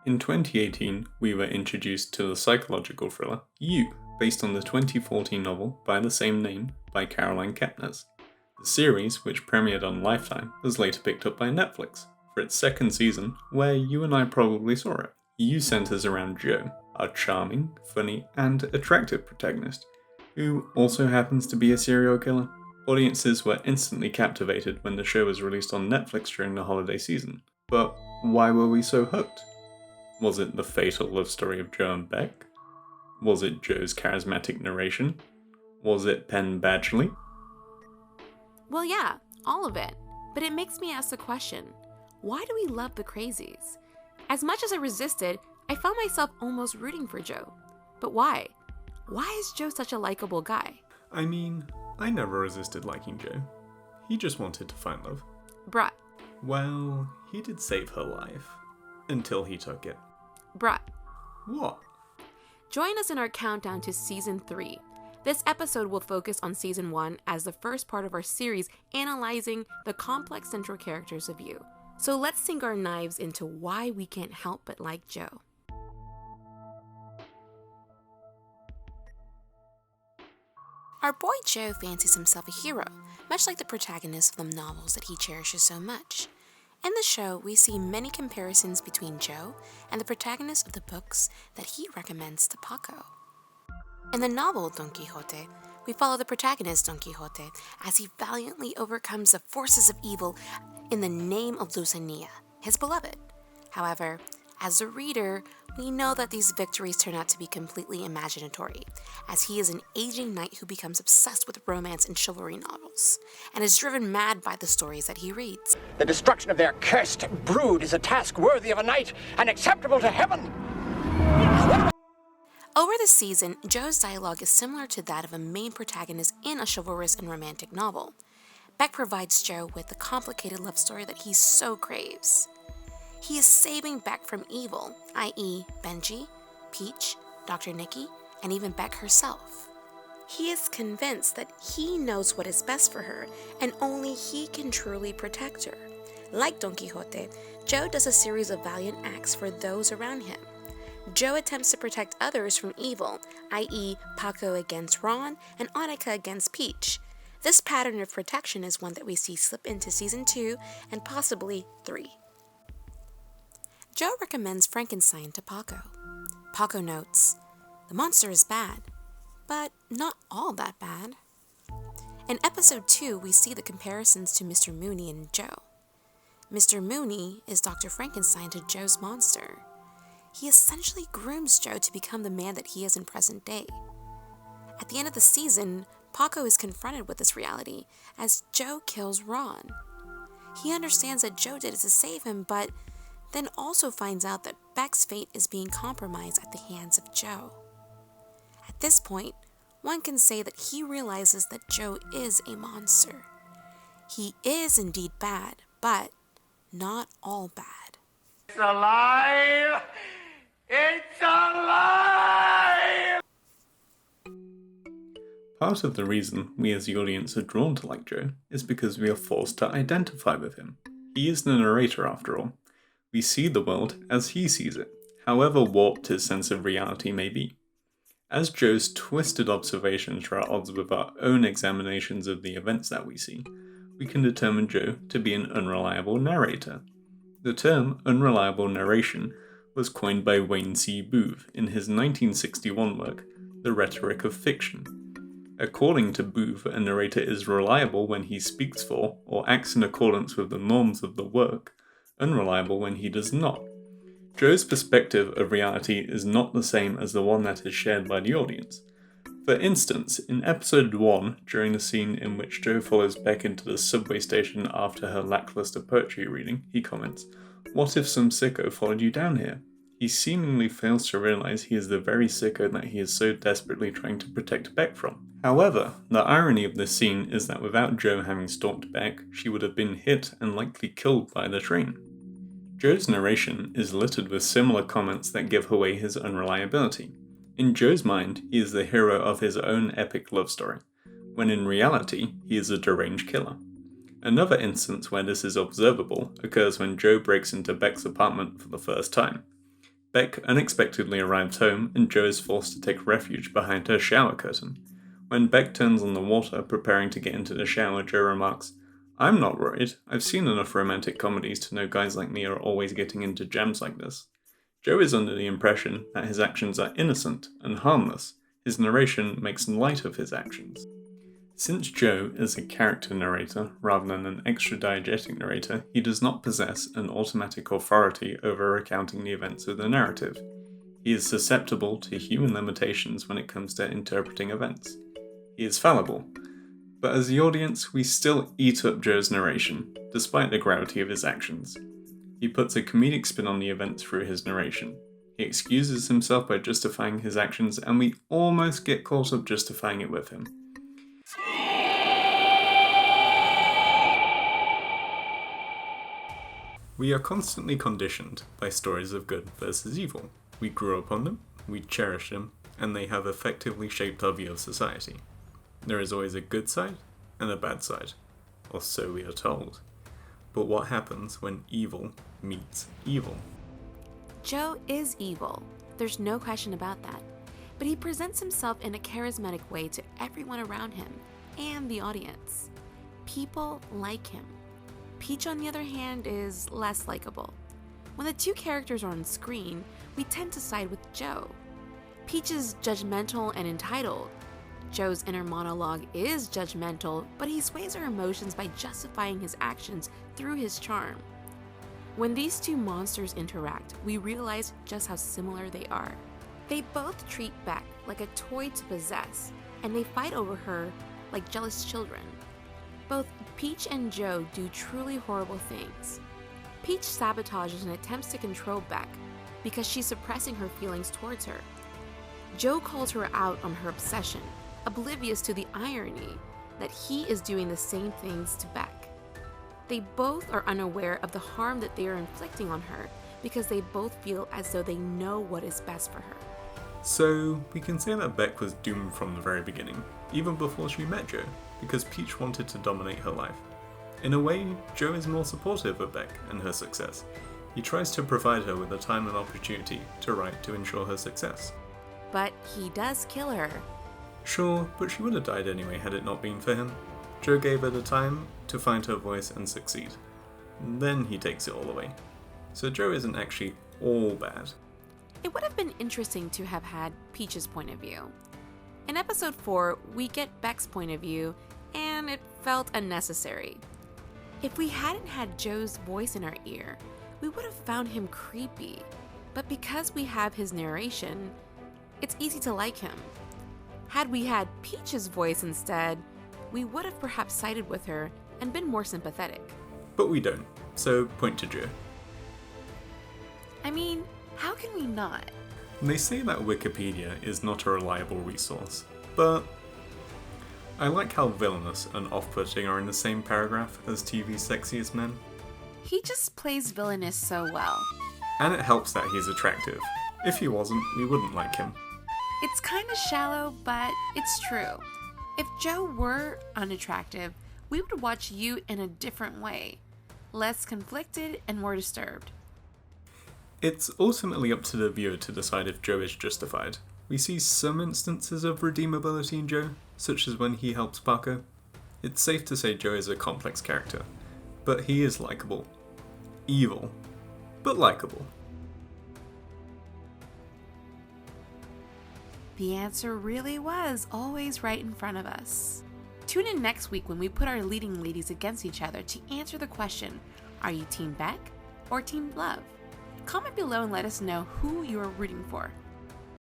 In 2018, we were introduced to the psychological thriller You, based on the 2014 novel by the same name by Caroline Kepnes. The series, which premiered on Lifetime, was later picked up by Netflix for its second season, where you and I probably saw it. You centers around Joe, our charming, funny, and attractive protagonist, who also happens to be a serial killer. Audiences were instantly captivated when the show was released on Netflix during the holiday season. But why were we so hooked? Was it the fatal love story of Joe and Beck? Was it Joe's charismatic narration? Was it Penn Badgley? Well, yeah, all of it. But it makes me ask the question, why do we love the crazies? As much as I resisted, I found myself almost rooting for Joe. But why? Why is Joe such a likable guy? I mean, I never resisted liking Joe. He just wanted to find love. Bruh. Well, he did save her life. Until he took it. Bruh. What? Join us in our countdown to Season 3. This episode will focus on Season 1 as the first part of our series analyzing the complex central characters of You. So let's sink our knives into why we can't help but like Joe. Our boy Joe fancies himself a hero, much like the protagonist of the novels that he cherishes so much. In the show, we see many comparisons between Joe and the protagonist of the books that he recommends to Paco. In the novel Don Quixote, we follow the protagonist Don Quixote as he valiantly overcomes the forces of evil in the name of Dulcinea, his beloved. However, as a reader, we know that these victories turn out to be completely imaginatory, as he is an aging knight who becomes obsessed with romance and chivalry novels, and is driven mad by the stories that he reads. The destruction of their cursed brood is a task worthy of a knight and acceptable to heaven. Over the season, Joe's dialogue is similar to that of a main protagonist in a chivalrous and romantic novel. Beck provides Joe with the complicated love story that he so craves. He is saving Beck from evil, i.e. Benji, Peach, Dr. Nikki, and even Beck herself. He is convinced that he knows what is best for her, and only he can truly protect her. Like Don Quixote, Joe does a series of valiant acts for those around him. Joe attempts to protect others from evil, i.e. Paco against Ron and Annika against Peach. This pattern of protection is one that we see slip into Season 2 and possibly 3. Joe recommends Frankenstein to Paco. Paco notes, "The monster is bad, but not all that bad." In episode 2, we see the comparisons to Mr. Mooney and Joe. Mr. Mooney is Dr. Frankenstein to Joe's monster. He essentially grooms Joe to become the man that he is in present day. At the end of the season, Paco is confronted with this reality as Joe kills Ron. He understands that Joe did it to save him, but then also finds out that Beck's fate is being compromised at the hands of Joe. At this point, one can say that he realizes that Joe is a monster. He is indeed bad, but not all bad. It's alive! It's alive! Part of the reason we as the audience are drawn to like Joe is because we are forced to identify with him. He is the narrator after all. We see the world as he sees it, however warped his sense of reality may be. As Joe's twisted observations are at odds with our own examinations of the events that we see, we can determine Joe to be an unreliable narrator. The term unreliable narration was coined by Wayne C. Booth in his 1961 work, The Rhetoric of Fiction. According to Booth, a narrator is reliable when he speaks for or acts in accordance with the norms of the work, unreliable when he does not. Joe's perspective of reality is not the same as the one that is shared by the audience. For instance, in episode 1, during the scene in which Joe follows Beck into the subway station after her lackluster poetry reading, he comments, "What if some sicko followed you down here?" He seemingly fails to realize he is the very sicko that he is so desperately trying to protect Beck from. However, the irony of this scene is that without Joe having stalked Beck, she would have been hit and likely killed by the train. Joe's narration is littered with similar comments that give away his unreliability. In Joe's mind, he is the hero of his own epic love story, when in reality, he is a deranged killer. Another instance where this is observable occurs when Joe breaks into Beck's apartment for the first time. Beck unexpectedly arrives home and Joe is forced to take refuge behind her shower curtain. When Beck turns on the water, preparing to get into the shower, Joe remarks, "I'm not worried. I've seen enough romantic comedies to know guys like me are always getting into jams like this." Joe is under the impression that his actions are innocent and harmless. His narration makes light of his actions. Since Joe is a character narrator rather than an extra-diegetic narrator, he does not possess an automatic authority over recounting the events of the narrative. He is susceptible to human limitations when it comes to interpreting events. He is fallible. But as the audience, we still eat up Joe's narration, despite the gravity of his actions. He puts a comedic spin on the events through his narration. He excuses himself by justifying his actions, and we almost get caught up justifying it with him. We are constantly conditioned by stories of good versus evil. We grew up on them, we cherish them, and they have effectively shaped our view of society. There is always a good side and a bad side, or so we are told. But what happens when evil meets evil? Joe is evil. There's no question about that. But he presents himself in a charismatic way to everyone around him and the audience. People like him. Peach, on the other hand, is less likable. When the two characters are on screen, we tend to side with Joe. Peach is judgmental and entitled. Joe's inner monologue is judgmental, but he sways our emotions by justifying his actions through his charm. When these two monsters interact, we realize just how similar they are. They both treat Beck like a toy to possess, and they fight over her like jealous children. Both Peach and Joe do truly horrible things. Peach sabotages and attempts to control Beck because she's suppressing her feelings towards her. Joe calls her out on her obsession, oblivious to the irony that he is doing the same things to Beck. They both are unaware of the harm that they are inflicting on her because they both feel as though they know what is best for her. So, we can say that Beck was doomed from the very beginning, even before she met Joe, because Peach wanted to dominate her life. In a way, Joe is more supportive of Beck and her success. He tries to provide her with the time and opportunity to write to ensure her success. But he does kill her. Sure, but she would have died anyway had it not been for him. Joe gave her the time to find her voice and succeed. Then he takes it all away. So Joe isn't actually all bad. It would have been interesting to have had Peach's point of view. In episode 4, we get Beck's point of view, and it felt unnecessary. If we hadn't had Joe's voice in our ear, we would have found him creepy. But because we have his narration, it's easy to like him. Had we had Peach's voice instead, we would have perhaps sided with her and been more sympathetic. But we don't, so point to Joe. I mean, how can we not? They say that Wikipedia is not a reliable resource, but I like how villainous and off-putting are in the same paragraph as TV's sexiest men. He just plays villainous so well. And it helps that he's attractive. If he wasn't, we wouldn't like him. It's kind of shallow, but it's true. If Joe were unattractive, we would watch you in a different way. Less conflicted and more disturbed. It's ultimately up to the viewer to decide if Joe is justified. We see some instances of redeemability in Joe, such as when he helps Parker. It's safe to say Joe is a complex character, but he is likable. Evil, but likable. The answer really was always right in front of us. Tune in next week when we put our leading ladies against each other to answer the question, are you Team Beck or Team Love? Comment below and let us know who you are rooting for.